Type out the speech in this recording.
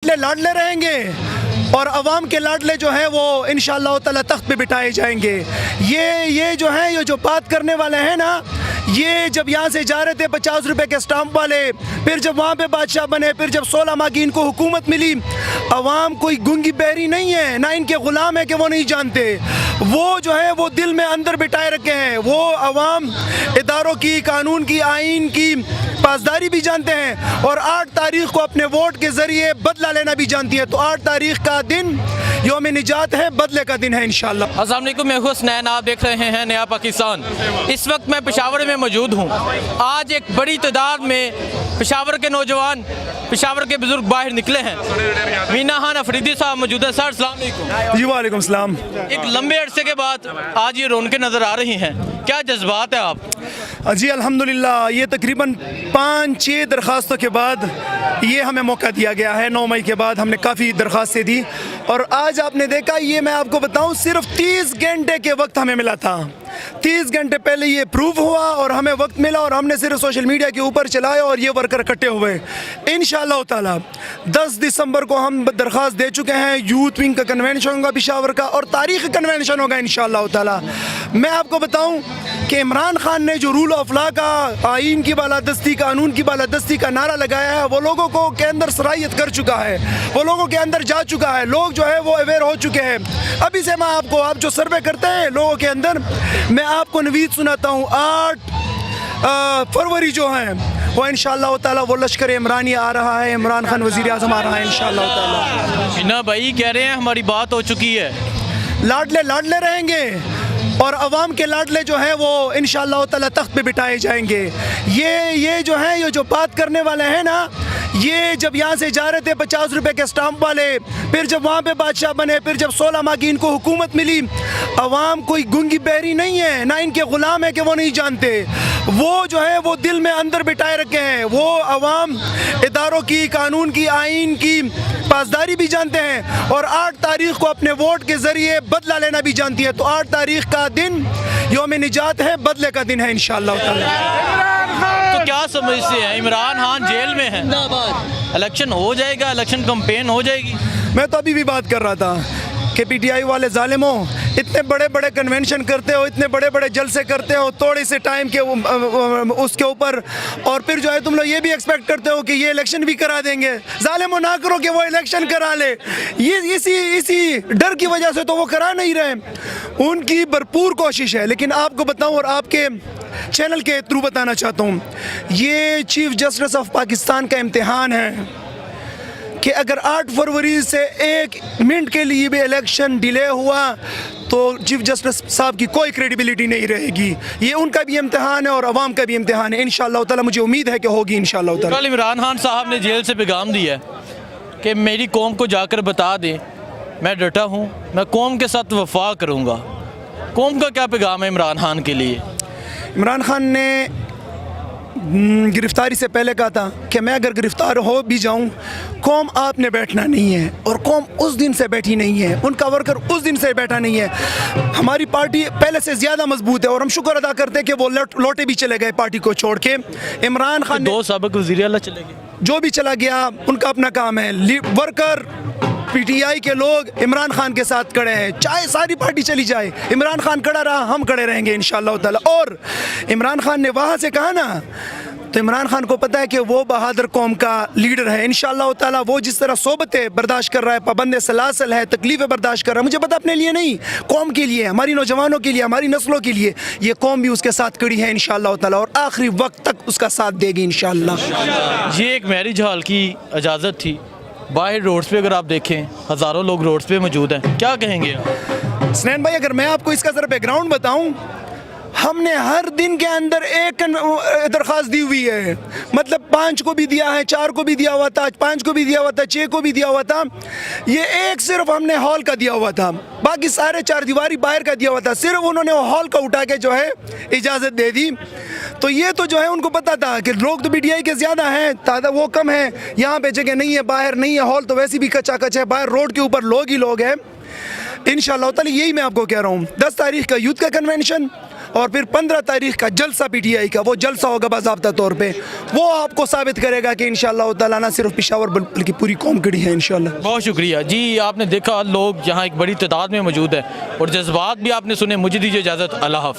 लाडले लाडले रहेंगे और अवाम के लाडले जो हैं वो इंशाअल्लाह ताला तख्त पे बिठाए जाएंगे। ये जो है ये जो बात करने वाले हैं ना, ये जब यहाँ से जा रहे थे 50 रुपए के स्टाम्प वाले, फिर जब वहाँ पे बादशाह बने, फिर जब 16 माह की इनको हुकूमत मिली, अवाम कोई गूंगी बहरी नहीं है, ना इनके ग़ुलाम है कि वो नहीं जानते। वो जो है वो दिल में अंदर बिठाए रखे हैं। वो अवाम इदारों की, कानून की, आइन की पासदारी भी जानते हैं और 8 तारीख़ को अपने वोट के ज़रिए बदला लेना भी जानती है। तो 8 तारीख़ का दिन यौम निजात है, बदले का दिन है इंशाअल्लाह। अस्सलाम वालेकुम, मैं हुस्नैन, आप देख रहे हैं नया पाकिस्तान। इस वक्त मैं पेशावर में मौजूद हूँ। आज एक बड़ी तादाद में पेशावर के नौजवान, पेशावर के बुजुर्ग बाहर निकले हैं। मीना खान अफरीदी साहब मौजूद है। सर अस्सलाम वालेकुम। जी वालेकुम सलाम। एक लंबे अरसे के बाद आज ये रौनकें नज़र आ रही हैं, क्या जज्बात है आप? जी अल्हम्दुलिल्लाह, ये तकरीबन 5-6 दरख्वास्तों के बाद ये हमें मौका दिया गया है। 9 मई के बाद हमने काफ़ी दरख्वास्तें दी और आज आपने देखा, ये मैं आपको बताऊं, सिर्फ 30 घंटे के वक्त हमें मिला था। 30 घंटे पहले ये प्रूव हुआ और हमें वक्त मिला और हमने सिर्फ सोशल मीडिया के ऊपर चलाया और ये वर्कर इकट्ठे हुए। इंशाअल्लाह ताला 10 दिसंबर को हम दरख्वास्त दे चुके हैं। यूथ विंग का कन्वेंशन होगा पेशावर का और तारीख़ी कन्वेंशन होगा इंशाअल्लाह ताला। मैं आपको बताऊं कि इमरान खान ने जो रूल ऑफ लॉ का, आइन की बालादस्ती, कानून की बालादस्ती का नारा लगाया है, वो लोगों को के अंदर सराहियत कर चुका है, वो लोगों के अंदर जा चुका है। लोग जो है वो अवेयर हो चुके हैं। अभी से मैं आपको, आप जो सर्वे करते हैं लोगों के अंदर, मैं आपको नवीद सुनाता हूँ। 8 फरवरी जो है वो इंशाअल्लाह ताला वो लश्कर इमरानी आ रहा है, इमरान खान वज़ीर आज़म आ रहा है इंशाअल्लाह ताला। मीना भाई कह रहे हैं हमारी बात हो चुकी है, लाडले लाडले रहेंगे और अवाम के लाडले जो हैं वो इंशाअल्लाह ताला तख्त पे बिठाए जाएंगे। ये जो है ये जो बात करने वाले हैं ना, ये जब यहाँ से जा रहे थे 50 रुपए के स्टाम्प वाले, फिर जब वहाँ पे बादशाह बने, फिर जब 16 माह की इनको हुकूमत मिली, अवाम कोई गूंगी बहरी नहीं है, ना इनके ग़ुलाम है कि वो नहीं जानते। वो जो है वो दिल में अंदर बिठाए रखे हैं। वो अवाम इदारों की, कानून की, आइन की पासदारी भी जानते हैं और 8 तारीख़ को अपने वोट के ज़रिए बदला लेना भी जानती है। तो 8 तारीख़ का दिन यौम निजात है, बदले का दिन है इंशाअल्लाह ताला। तो क्या समझते हैं? इमरान खान जेल में है, इलेक्शन हो जाएगा, इलेक्शन कैंपेन हो जाएगी। मैं तो अभी भी बात कर रहा था कि PTI वाले जालिमों, इतने बड़े बड़े कन्वेंशन करते हो, इतने बड़े बड़े जलसे करते हो थोड़े से टाइम के उसके ऊपर, और फिर जो है तुम लोग ये भी एक्सपेक्ट करते हो कि ये इलेक्शन भी करा देंगे। जालिमों, ना करो कि वो इलेक्शन करा ले। ये इसी डर की वजह से तो वो करा नहीं रहे। उनकी भरपूर कोशिश है। लेकिन आपको बताऊं और आपके चैनल के थ्रू बताना चाहता हूँ, ये चीफ जस्टिस ऑफ पाकिस्तान का इम्तिहान है कि अगर 8 फरवरी से 1 मिनट के लिए भी इलेक्शन डिले हुआ तो चीफ जस्टिस साहब की कोई क्रेडिबिलिटी नहीं रहेगी। ये उनका भी इम्तिहान है और अवाम का भी इम्तिहान है। इंशाअल्लाह ताला मुझे उम्मीद है कि होगी इंशाअल्लाह ताला। कल इमरान खान साहब ने जेल से पैगाम दिया है कि मेरी कौम को जाकर बता दें मैं डटा हूँ, मैं कौम के साथ वफा करूँगा। कौम का क्या पैगाम है इमरान खान के लिए? इमरान खान ने गिरफ्तारी से पहले कहा था कि मैं अगर गिरफ्तार हो भी जाऊं, कौम आपने बैठना नहीं है, और कौम उस दिन से बैठी नहीं है, उनका वर्कर उस दिन से बैठा नहीं है। हमारी पार्टी पहले से ज़्यादा मजबूत है और हम शुक्र अदा करते हैं कि वो लौटे भी चले गए पार्टी को छोड़ के। इमरान खान 2 साबिक़ वज़ीर आला चले गए, जो भी चला गया उनका अपना काम है। वर्कर PTI के लोग इमरान खान के साथ खड़े हैं, चाहे सारी पार्टी चली जाए, इमरान खान खड़ा रहा, हम खड़े रहेंगे इंशाअल्लाह ताला। और इमरान खान ने वहाँ से कहा ना, तो इमरान खान को पता है कि वो बहादुर कौम का लीडर है इंशाअल्लाह ताला। वो जिस तरह सोबतें बर्दाश्त कर रहा है, पाबंद सलासल है, तकलीफ़ें बर्दाश्त कर रहा है, मुझे पता अपने लिए नहीं, कौम के लिए, हमारी नौजवानों के लिए, हमारी नस्लों के लिए, ये कौम भी उसके साथ खड़ी है इंशाअल्लाह ताला और आखिरी वक्त तक उसका साथ देगी इंशाअल्लाह। ये एक मैरिज हॉल की इजाज़त थी, बाहर रोड्स पे अगर आप देखें हज़ारों लोग रोड्स पे मौजूद हैं, क्या कहेंगे आप? स्नैन भाई, अगर मैं आपको इसका ज़रा बैकग्राउंड बताऊं, हमने हर दिन के अंदर एक दरख्वास्त दी हुई है। मतलब 5 को भी दिया है, 4 को भी दिया हुआ था, 5 को भी दिया हुआ था, 6 को भी दिया हुआ था। ये एक सिर्फ हमने हॉल का दिया हुआ था, बाकी सारे 4 दीवारी बाहर का दिया हुआ था। सिर्फ उन्होंने वो हॉल का उठा के जो है इजाज़त दे दी। तो ये तो जो है उनको पता था कि लोग तो PTI के ज़्यादा हैं, तादाद वो कम है, यहाँ पे जगह नहीं है, बाहर नहीं है, हॉल तो वैसे भी कच्चा कच है, बाहर रोड के ऊपर लोग ही लोग हैं। इंशाअल्लाह ताला यही मैं आपको कह रहा हूँ। 10 तारीख का यूथ का कन्वेंशन, और फिर 15 तारीख का जलसा PTI का, वो जलसा होगा बाज़ाब्ता तौर पे, वो आपको साबित करेगा कि इंशाअल्लाह ताला ना सिर्फ पेशावर बल्कि पूरी कौम खड़ी है इंशाअल्लाह। बहुत शुक्रिया जी। आपने देखा लोग यहाँ एक बड़ी तादाद में मौजूद है और जज्बात भी आपने सुने। मुझे दीजिए इजाज़त। अल्लाह हाफ़िज़।